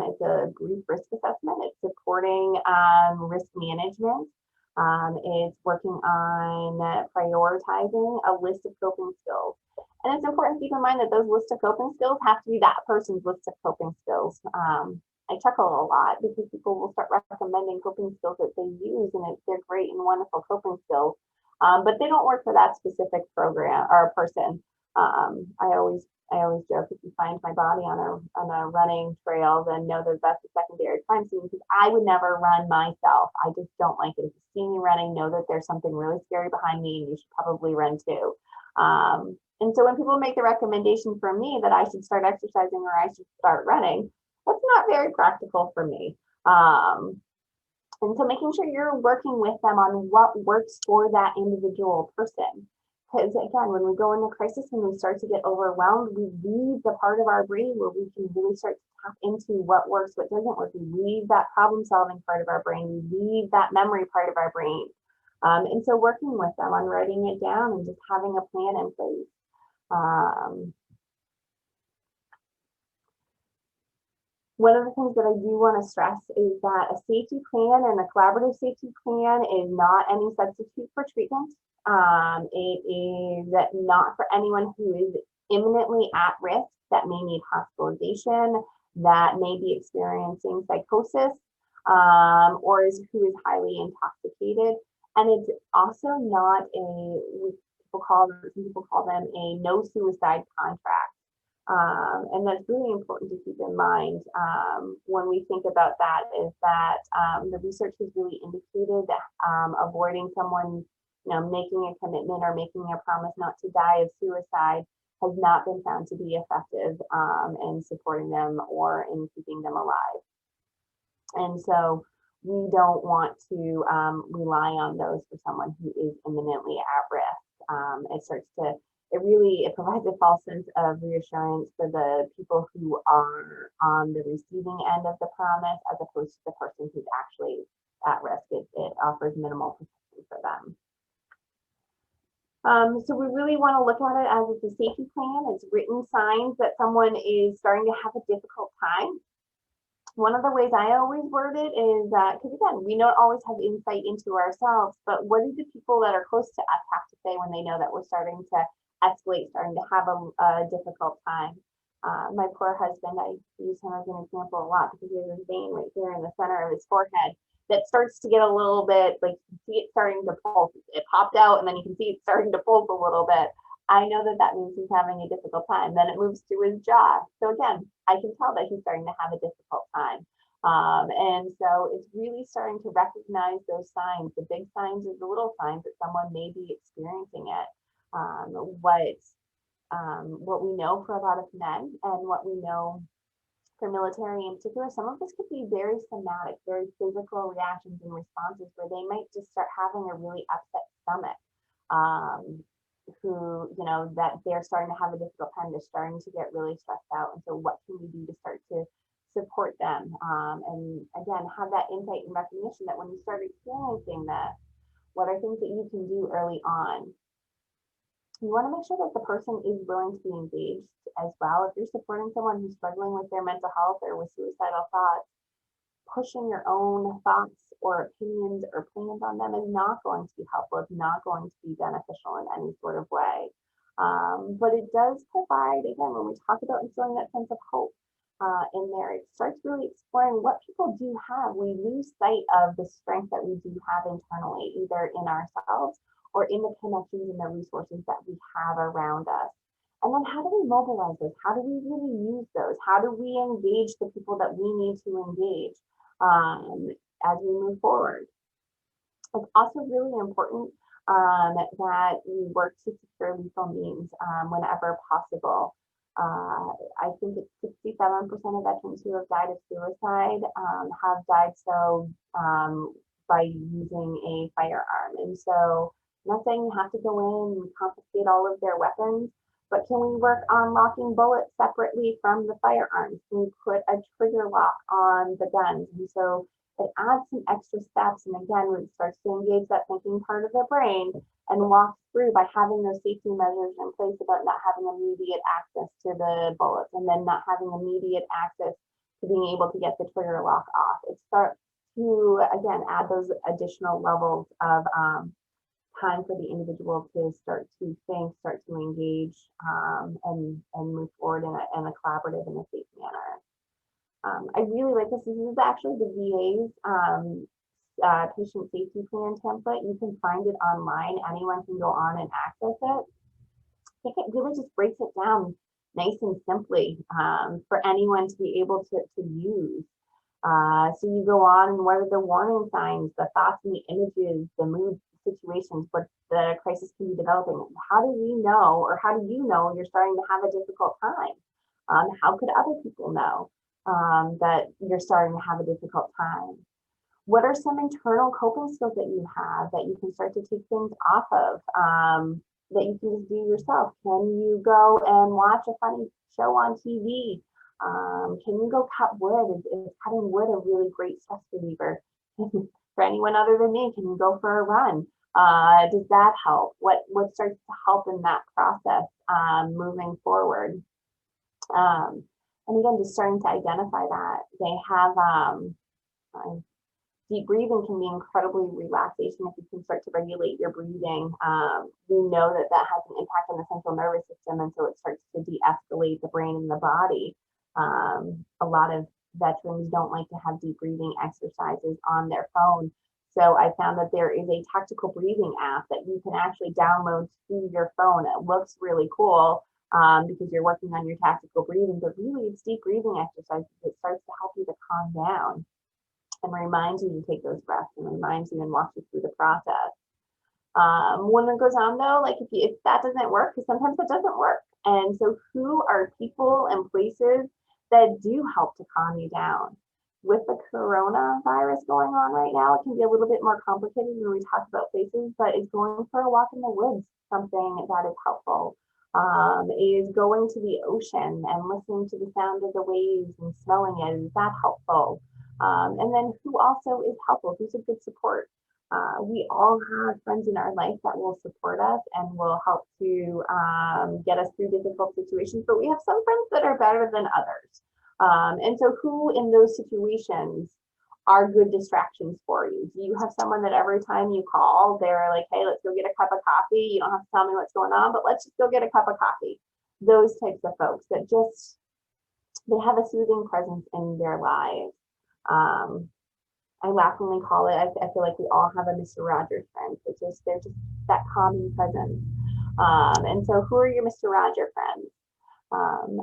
it's a brief risk assessment. It's supporting risk management. It's working on prioritizing a list of coping skills. And it's important to keep in mind that those list of coping skills have to be that person's list of coping skills. I chuckle a lot because people will start recommending coping skills that they use, and they're great and wonderful coping skills, but they don't work for that specific program or person. I always joke, if you find my body on a running trail, then know that that's a secondary crime scene, because I would never run myself. I just don't like it. If you see me running, know that there's something really scary behind me, and you should probably run too. And so when people make the recommendation for me that I should start exercising or I should start running, that's not very practical for me. And so making sure you're working with them on what works for that individual person. Because again, when we go into crisis and we start to get overwhelmed, we leave the part of our brain where we can really start to tap into what works, what doesn't work. We leave that problem solving part of our brain. We leave that memory part of our brain. And so working with them on writing it down and just having a plan in place. One of the things that I do want to stress is that a safety plan and a collaborative safety plan is not any substitute for treatment. It is not for anyone who is imminently at risk, that may need hospitalization, that may be experiencing psychosis, or who is highly intoxicated. And it's also not some people call them a no suicide contract. And that's really important to keep in mind when we think about that, is that the research has really indicated that avoiding someone, making a commitment or making a promise not to die of suicide has not been found to be effective in supporting them or in keeping them alive. And so we don't want to rely on those for someone who is imminently at risk. It provides a false sense of reassurance for the people who are on the receiving end of the promise, as opposed to the person who's actually at risk. It offers minimal protection for them. So we really want to look at it as it's a safety plan. It's written signs that someone is starting to have a difficult time. One of the ways I always word it is that, because again, we don't always have insight into ourselves, but what do the people that are close to us have to say when they know that we're starting to escalate, starting to have a difficult time? My poor husband, I use him as an example a lot because he has a vein right here in the center of his forehead that starts to get a little bit, like, you can see it starting to pulse. It popped out and then you can see it starting to pulse a little bit. I know that means he's having a difficult time. Then it moves to his jaw. So again, I can tell that he's starting to have a difficult time. And so it's really starting to recognize those signs, the big signs or the little signs that someone may be experiencing it. What we know for a lot of men, and what we know for military in particular, some of this could be very somatic, very physical reactions and responses, where they might just start having a really upset stomach. That they're starting to have a difficult time, they're starting to get really stressed out. And so what can we do to start to support them? And again, have that insight and recognition that when you start experiencing this, what are things that you can do early on? You want to make sure that the person is willing to be engaged as well. If you're supporting someone who's struggling with their mental health or with suicidal thoughts, pushing your own thoughts or opinions or plans on them is not going to be helpful. It's not going to be beneficial in any sort of way. But it does provide, again, when we talk about instilling that sense of hope in there, it starts really exploring what people do have. We lose sight of the strength that we do have internally, either in ourselves or in the connections and the resources that we have around us. And then how do we mobilize those? How do we really use those? How do we engage the people that we need to engage as we move forward? It's also really important that we work to secure lethal means whenever possible. I think it's 67% of veterans who have died of suicide have died so by using a firearm. And so I'm not saying you have to go in and confiscate all of their weapons, but can we work on locking bullets separately from the firearms? Can we put a trigger lock on the guns? And so it adds some extra steps. And again, it starts to engage that thinking part of the brain and walk through by having those safety measures in place about not having immediate access to the bullets and then not having immediate access to being able to get the trigger lock off. It starts to, again, add those additional levels of time for the individual to start to think, start to engage, and move forward in a collaborative and a safe manner. I really like this. This is actually the VA's patient safety plan template. You can find it online. Anyone can go on and access it. I think it really just breaks it down nice and simply for anyone to be able to use. So you go on and what are the warning signs, the thoughts and the images, the mood situations, what the crisis can be developing. How do we know, or how do you know you're starting to have a difficult time? How could other people know that you're starting to have a difficult time? What are some internal coping skills that you have that you can start to take things off of that you can just do yourself? Can you go and watch a funny show on TV? Can you go cut wood? Is cutting wood a really great stress reliever? For anyone other than me, can you go for a run? Does that help? What starts to help in that process moving forward? And again, just starting to identify that. They have deep breathing can be incredibly relaxation if you can start to regulate your breathing. We know that that has an impact on the central nervous system, and so it starts to de-escalate the brain and the body. A lot of veterans don't like to have deep breathing exercises on their phone. So I found that there is a tactical breathing app that you can actually download to your phone. It looks really cool because you're working on your tactical breathing, but really it's deep breathing exercises. It starts to help you to calm down and reminds you to take those breaths and reminds you and walks you through the process. When it goes on though, like if that doesn't work, because sometimes it doesn't work. And so who are people and places that do help to calm you down? With the coronavirus going on right now, it can be a little bit more complicated when we talk about places, but is going for a walk in the woods something that is helpful? Is going to the ocean and listening to the sound of the waves and smelling it, is that helpful? And then who also is helpful? Who's a good support? We all have friends in our life that will support us and will help to get us through difficult situations, but we have some friends that are better than others. And so who in those situations are good distractions for you? Do you have someone that every time you call, they're like, hey, let's go get a cup of coffee. You don't have to tell me what's going on, but let's just go get a cup of coffee. Those types of folks that just, they have a soothing presence in their lives. I laughingly call it, I feel like we all have a Mr. Rogers friend. They're just that calming presence. And so who are your Mr. Roger friends?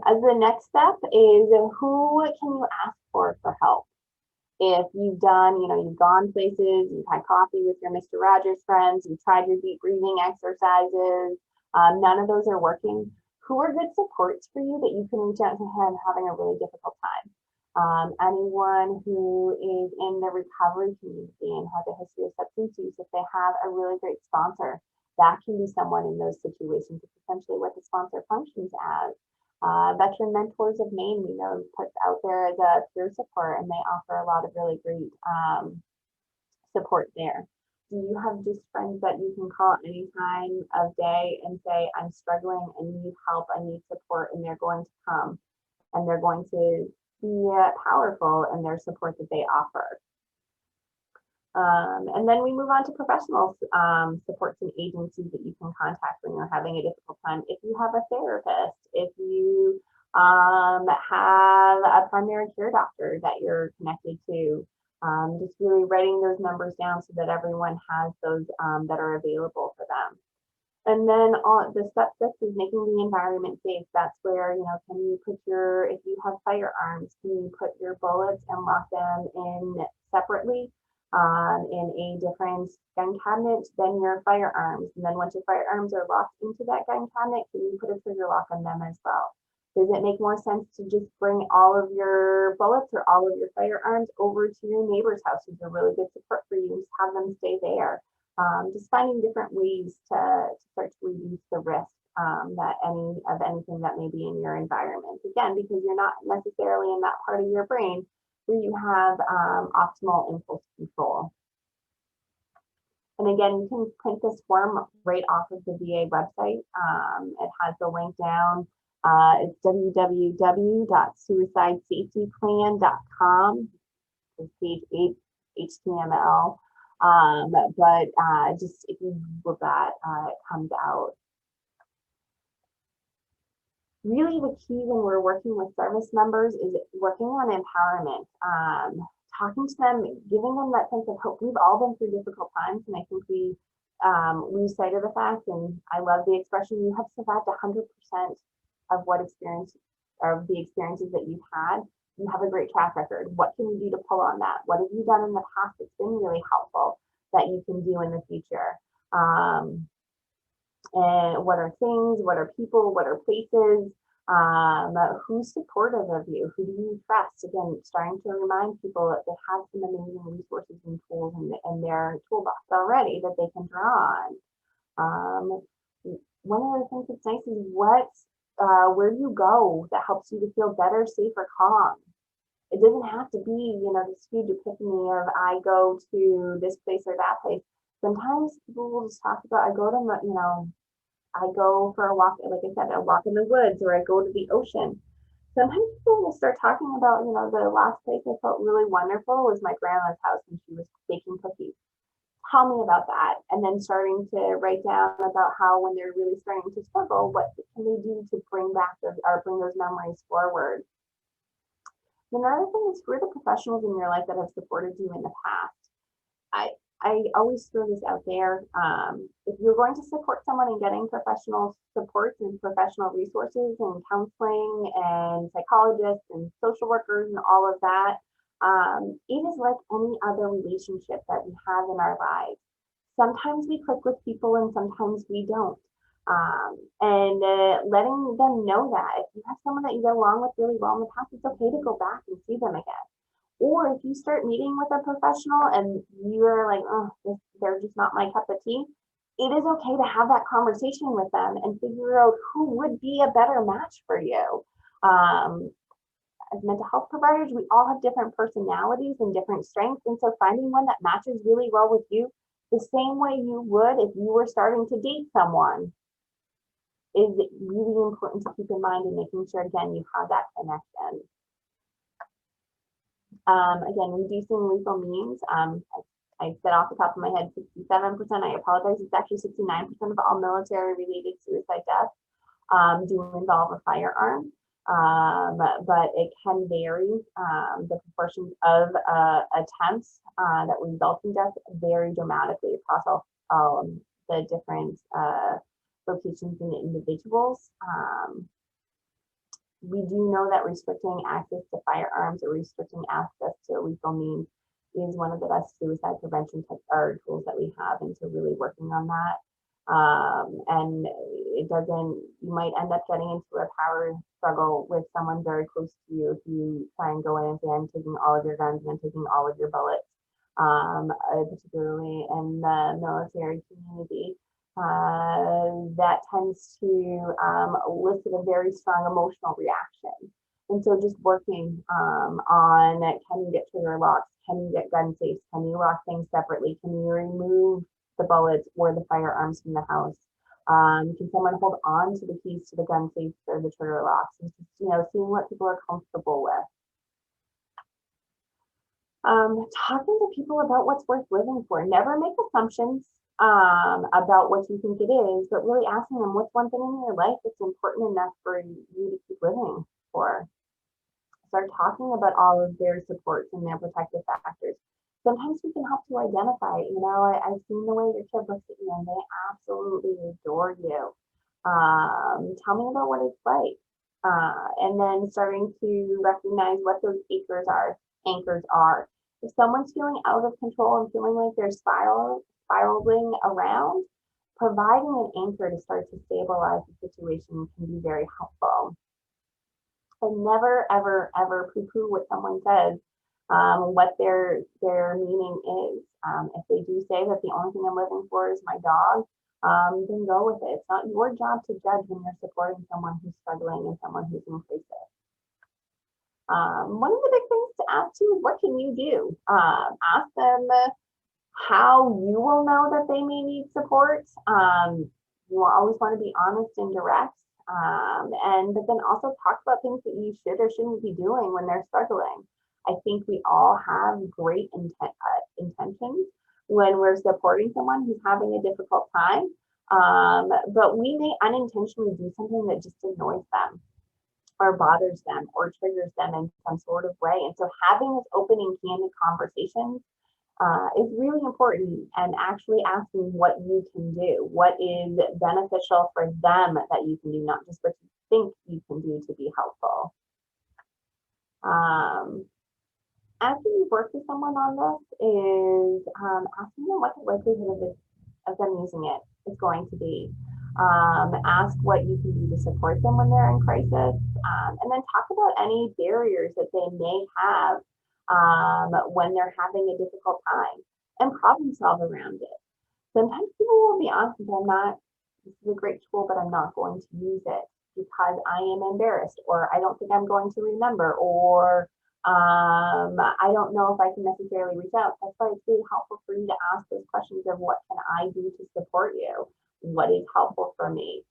As the next step is who can you ask for help? If you've done, you've gone places, you've had coffee with your Mr. Rogers friends, you've tried your deep breathing exercises, none of those are working, who are good supports for you that you can reach out to him having a really difficult time? Anyone who is in the recovery community and has a history of substance use, if they have a really great sponsor, that can be someone in those situations. It's essentially what the sponsor functions as. Veteran Mentors of Maine, we know, puts out there as a peer support, and they offer a lot of really great support there. Do you have just friends that you can call any time of day and say, I'm struggling, I need help, I need support, and they're going to come and they're going to be powerful in their support that they offer. And then we move on to professional supports and agencies that you can contact when you're having a difficult time. If you have a therapist, if you have a primary care doctor that you're connected to, just really writing those numbers down so that everyone has those that are available for them. And then the step 6 is making the environment safe. That's where, can you put if you have firearms, can you put your bullets and lock them in separately? in a different gun cabinet than your firearms. And then once your firearms are locked into that gun cabinet, can you put a trigger lock on them as well? Does it make more sense to just bring all of your bullets or all of your firearms over to your neighbor's house, who's a really good support for you, and just have them stay there? Just finding different ways to start to reduce the risk that anything that may be in your environment. Again, because you're not necessarily in that part of your brain where you have optimal impulse control. And again, you can print this form right off of the VA website. It has the link down. It's www.suicidesafetyplan.com. It's page 8 HTML. But just if you Google that, it comes out. Really, the key when we're working with service members is working on empowerment, talking to them, giving them that sense of hope. We've all been through difficult times, and I think we lose sight of the fact, and I love the expression, you have survived 100% of the experiences that you've had. You have a great track record. What can you do to pull on that? What have you done in the past that's been really helpful that you can do in the future? And what are things, what are people, what are places, who's supportive of you, who do you trust? Again, starting to remind people that they have some amazing resources and tools in their toolbox already that they can draw on. One of the things that's nice is where do you go that helps you to feel better, safe, or calm? It doesn't have to be, this huge epiphany of I go to this place or that place. Sometimes people will just talk about, I go for a walk, like I said, a walk in the woods, or I go to the ocean. Sometimes people will start talking about, the last place I felt really wonderful was my grandma's house when she was baking cookies. Tell me about that. And then starting to write down about how when they're really starting to struggle, what can they do to bring those memories forward. Another thing is, who are the professionals in your life that have supported you in the past? I always throw this out there. If you're going to support someone in getting professional support and professional resources and counseling and psychologists and social workers and all of that, it is like any other relationship that we have in our lives. Sometimes we click with people and sometimes we don't. Letting them know that if you have someone that you get along with really well in the past, it's okay to go back and see them again. Or if you start meeting with a professional and you're like, oh, they're just not my cup of tea, it is okay to have that conversation with them and figure out who would be a better match for you. As mental health providers, we all have different personalities and different strengths. And so finding one that matches really well with you, the same way you would if you were starting to date someone, is really important to keep in mind, and making sure, again, you have that connection. Again, reducing lethal means, I said off the top of my head 67%. I apologize. It's actually 69% of all military-related suicide deaths do involve a firearm, but it can vary. The proportions of attempts that result in death vary dramatically across all the different locations and individuals. We do know that restricting access to firearms or restricting access to lethal means is one of the best suicide prevention tools that we have, and so really working on that. And you might end up getting into a power struggle with someone very close to you if you try and go in and taking all of your guns and then taking all of your bullets, particularly in the military community. That tends to elicit a very strong emotional reaction. And so just working on, can you get trigger locks? Can you get gun safes? Can you lock things separately? Can you remove the bullets or the firearms from the house? Can someone hold on to the keys to the gun safes or the trigger locks? And just, seeing what people are comfortable with. Talking to people about what's worth living for. Never make assumptions about what you think it is, but really asking them, what's one thing in your life that's important enough for you to keep living for? Start talking about all of their supports and their protective factors. Sometimes we can help to identify, I've seen the way your kid looks at you and they absolutely adore you. Tell me about what it's like. And then starting to recognize what those anchors are. If someone's feeling out of control and feeling like they're spiraling around, providing an anchor to start to stabilize the situation can be very helpful. And never, ever, ever poo-poo what someone says, what their meaning is. If they do say that the only thing I'm living for is my dog, then go with it. It's not your job to judge when you're supporting someone who's struggling and someone who's in crisis. One of the big things to ask too is, what can you do? Ask them how you will know that they may need support. You always want to be honest and direct. But then also talk about things that you should or shouldn't be doing when they're struggling. I think we all have great intentions when we're supporting someone who's having a difficult time, but we may unintentionally do something that just annoys them or bothers them or triggers them in some sort of way. And so having this open and candid conversations is really important, and actually asking what you can do, what is beneficial for them that you can do, not just what you think you can do to be helpful. After you've worked with someone on this is asking them what the likelihood of them using it is going to be. Ask what you can do to support them when they're in crisis, and then talk about any barriers that they may have when they're having a difficult time, and problem solve around it. Sometimes people will be honest and say, this is a great tool, but I'm not going to use it because I am embarrassed, or I don't think I'm going to remember, or I don't know if I can necessarily reach out. That's why it's really helpful for you to ask those questions of, what can I do to support you? What is helpful for me?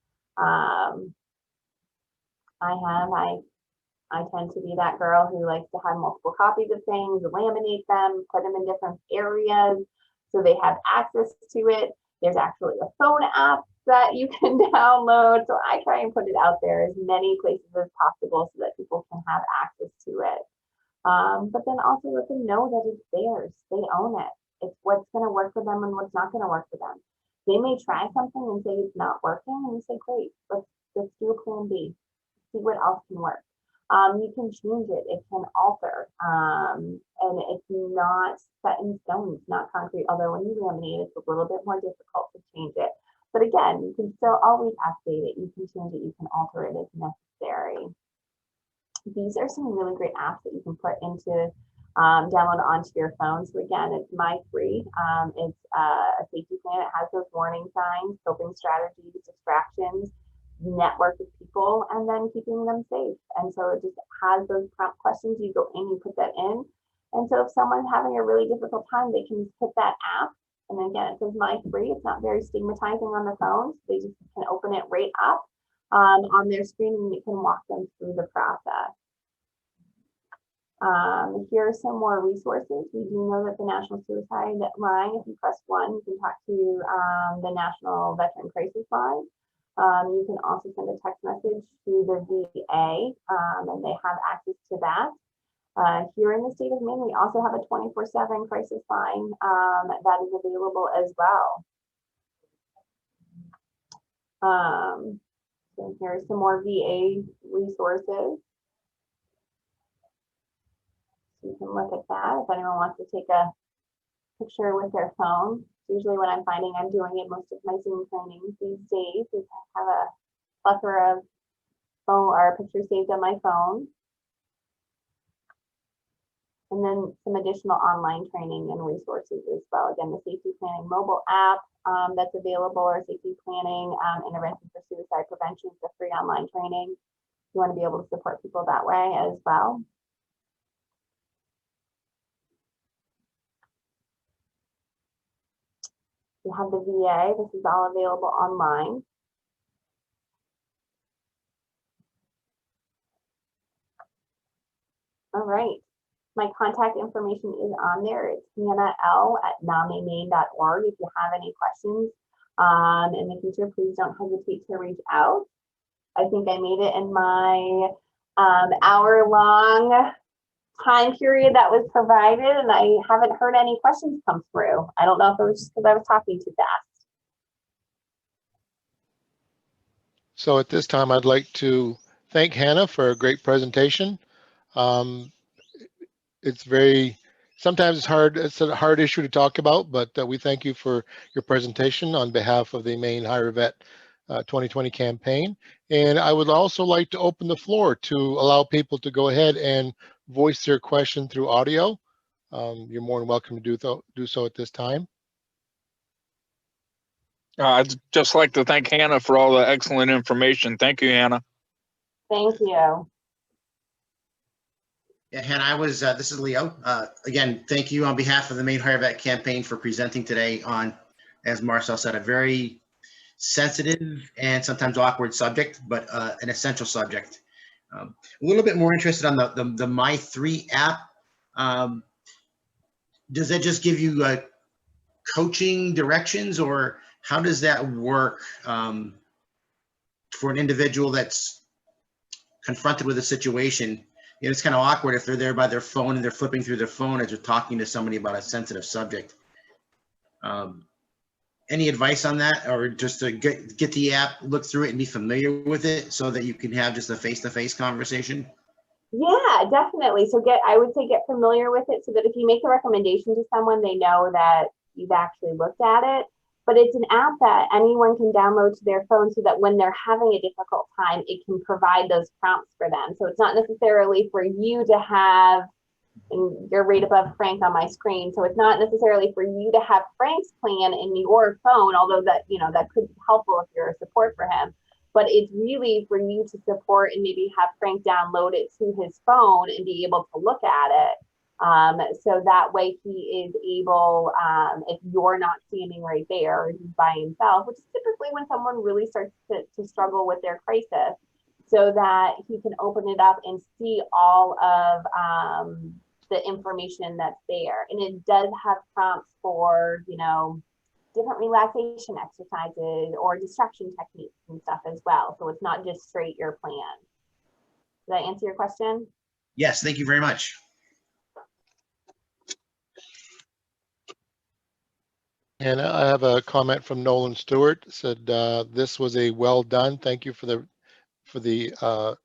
I tend to be that girl who likes to have multiple copies of things, laminate them, put them in different areas so they have access to it. There's actually a phone app that you can download. So I try and put it out there as many places as possible so that people can have access to it. But then also let them know that it's theirs. They own it. It's what's going to work for them and what's not going to work for them. They may try something and say it's not working, and you say, great, let's do a plan B. See what else can work. You can change it, it can alter, and it's not set in stone, it's not concrete, although when you laminate, it's a little bit more difficult to change it. But again, you can still always update it, you can change it, you can alter it if necessary. These are some really great apps that you can put into, download onto your phone. So again, it's free. It's a safety plan. It has those warning signs, coping strategies, distractions, network with people, and then keeping them safe. And so it just has those prompt questions. You go in, you put that in. And so if someone's having a really difficult time, they can hit that app. And again, it says free. It's not very stigmatizing on the phone. So they just can open it right up on their screen, and it can walk them through the process. Here are some more resources. We do know that the National Suicide Line, if you press 1, you can talk to the National Veteran Crisis Line. You can also send a text message to the VA, and they have access to that. Here in the state of Maine, we also have a 24/7 crisis line that is available as well. So here's some more VA resources. So you can look at that if anyone wants to take a picture with their phone. Usually when I'm finding I'm doing it, most of my Zoom trainings these days is I have a plethora of phone or pictures saved on my phone. And then some additional online training and resources as well. Again, the Safety Planning mobile app that's available, or Safety Planning Intervention for Suicide Prevention, is a free online training. You want to be able to support people that way as well. You have the VA. This is all available online. All right. My contact information is on there. It's hannahl@namemaine.org. If you have any questions in the future, please don't hesitate to reach out. I think I made it in my hour-long time period that was provided, and I haven't heard any questions come through. I don't know if it was just because I was talking too fast. So at this time, I'd like to thank Hannah for a great presentation. It's very sometimes it's hard. It's a hard issue to talk about, but we thank you for your presentation on behalf of the Maine Hire Vet 2020 campaign. And I would also like to open the floor to allow people to go ahead and voice their question through audio. You're more than welcome to do so at this time. I'd just like to thank Hannah for all the excellent information. Thank you, Hannah. Thank you. Yeah, Hannah, this is Leo. Again, thank you on behalf of the Maine Hire Vet campaign for presenting today on, as Marcel said, a very sensitive and sometimes awkward subject, but an essential subject. A little bit more interested on the My3 app. Does that just give you coaching directions, or how does that work for an individual that's confronted with a situation? You know, it's kind of awkward if they're there by their phone and they're flipping through their phone as they're talking to somebody about a sensitive subject. Any advice on that, or just to get the app, look through it and be familiar with it so that you can have just a face-to-face conversation? Yeah, definitely. So I would say get familiar with it so that if you make a recommendation to someone, they know that you've actually looked at it. But it's an app that anyone can download to their phone so that when they're having a difficult time, it can provide those prompts for them. So it's not necessarily for you to have, and you're right above Frank on my screen, so it's not necessarily for you to have Frank's plan in your phone, although that, you know, that could be helpful if you're a support for him. But it's really for you to support and maybe have Frank download it to his phone and be able to look at it. So that way he is able, if you're not standing right there, or he's by himself, which is typically when someone really starts to struggle with their crisis, so that he can open it up and see all of the information that's there. And it does have prompts for, you know, different relaxation exercises or distraction techniques and stuff as well. So it's not just straight your plan. Did I answer your question? Yes, thank you very much. And I have a comment from Nolan Stewart. Said this was a well done. Thank you for the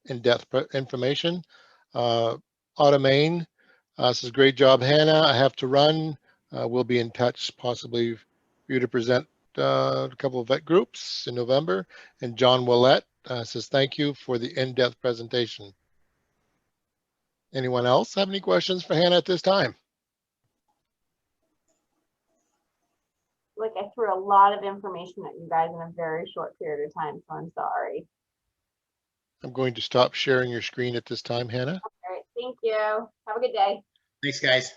in-depth information. Automane says great job, Hannah. I have to run. We'll be in touch, possibly for you to present a couple of vet groups in November. And John Willett says thank you for the in-depth presentation. Anyone else have any questions for Hannah at this time? Like, I threw a lot of information at you guys in a very short period of time, so I'm sorry. I'm going to stop sharing your screen at this time, Hannah. All right, thank you. Have a good day. Thanks, guys.